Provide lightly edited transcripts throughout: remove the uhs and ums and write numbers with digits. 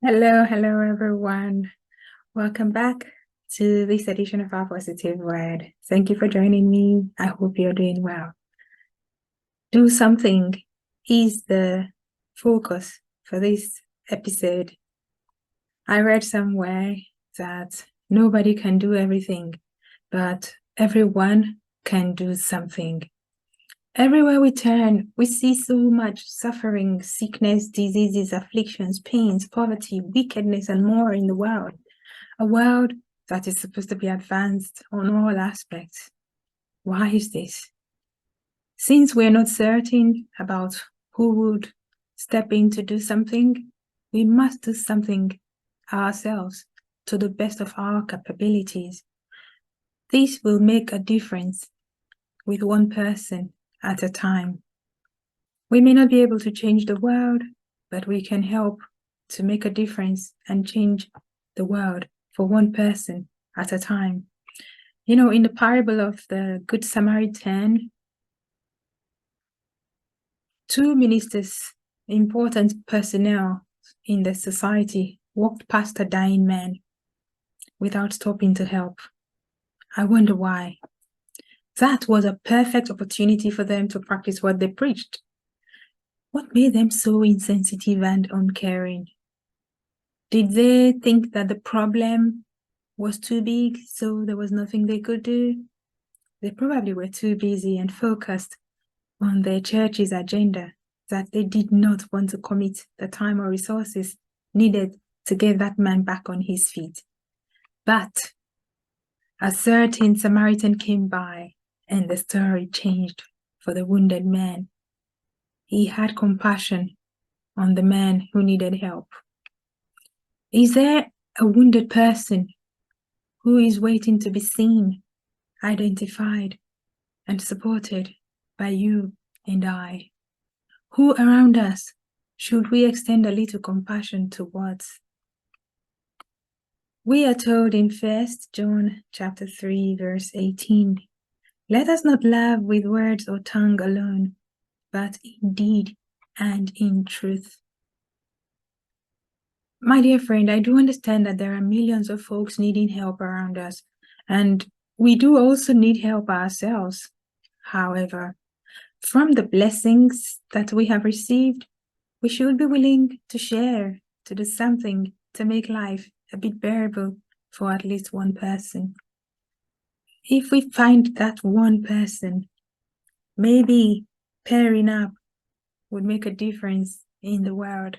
Hello everyone. Welcome back to this edition of Our Positive Word. Thank you for joining me. I hope you're doing well. Do something is the focus for this episode. I read somewhere that nobody can do everything, but everyone can do something. Everywhere we turn, we see so much suffering, sickness, diseases, afflictions, pains, poverty, wickedness, and more in the world. A world that is supposed to be advanced on all aspects. Why is this? Since we're not certain about who would step in to do something, we must do something ourselves to the best of our capabilities. This will make a difference with one person at a time. We may not be able to change the world, but we can help to make a difference and change the world for one person at a time. You know, in the parable of the Good Samaritan, two ministers, important personnel in the society, walked past a dying man without stopping to help. I wonder why. That was a perfect opportunity for them to practice what they preached. What made them so insensitive and uncaring? Did they think that the problem was too big, so there was nothing they could do? They probably were too busy and focused on their church's agenda that they did not want to commit the time or resources needed to get that man back on his feet. But a certain Samaritan came by, and the story changed for the wounded man. He had compassion on the man who needed help. Is there a wounded person who is waiting to be seen, identified, and supported by you and I? Who around us should we extend a little compassion towards? We are told in 1 John chapter 3, verse 18, "Let us not love with words or tongue alone, but in deed and in truth." My dear friend, I do understand that there are millions of folks needing help around us, and we do also need help ourselves. However, from the blessings that we have received, we should be willing to share, to do something to make life a bit bearable for at least one person. If we find that one person, maybe pairing up would make a difference in the world.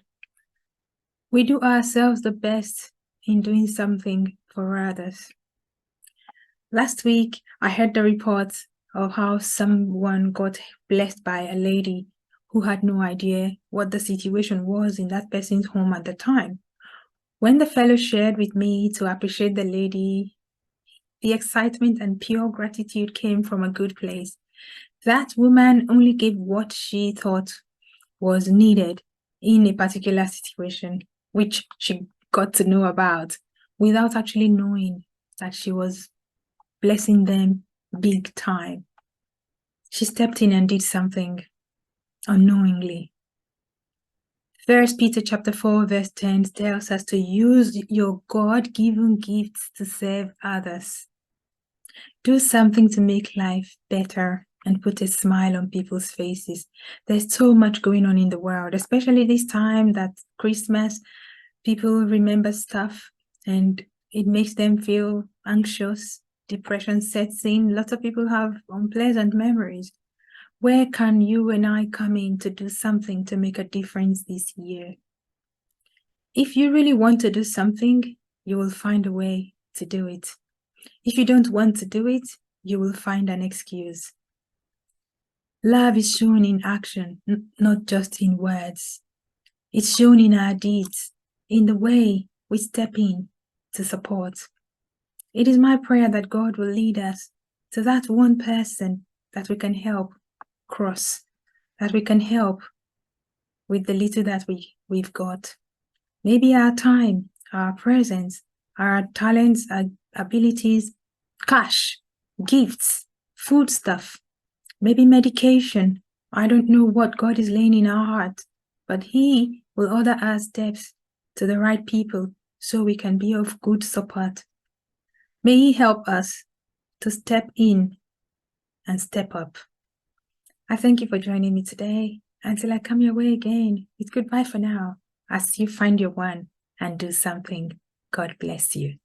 We do ourselves the best in doing something for others. Last week, I heard the report of how someone got blessed by a lady who had no idea what the situation was in that person's home at the time. When the fellow shared with me to appreciate the lady, the excitement and pure gratitude came from a good place. That woman only gave what she thought was needed in a particular situation, which she got to know about without actually knowing that she was blessing them big time. She stepped in and did something unknowingly. 1 Peter chapter 4 verse 10 tells us to use your God-given gifts to serve others. Do something to make life better and put a smile on people's faces. There's so much going on in the world, especially this time that Christmas, people remember stuff and it makes them feel anxious. Depression sets in. Lots of people have unpleasant memories. Where can you and I come in to do something to make a difference this year? If you really want to do something, you will find a way to do it. If you don't want to do it, you will find an excuse. Love is shown in action, not just in words. It's shown in our deeds, in the way we step in to support. It is my prayer that God will lead us to that one person that we can help cross, that we can help with the little that we've got. Maybe our time, our presence, our talents, our abilities, cash, gifts, food stuff, maybe medication. I don't know what God is laying in our hearts, but He will order our steps to the right people so we can be of good support. May He help us to step in and step up. I thank you for joining me today. Until I come your way again, it's goodbye for now as you find your one and do something. God bless you.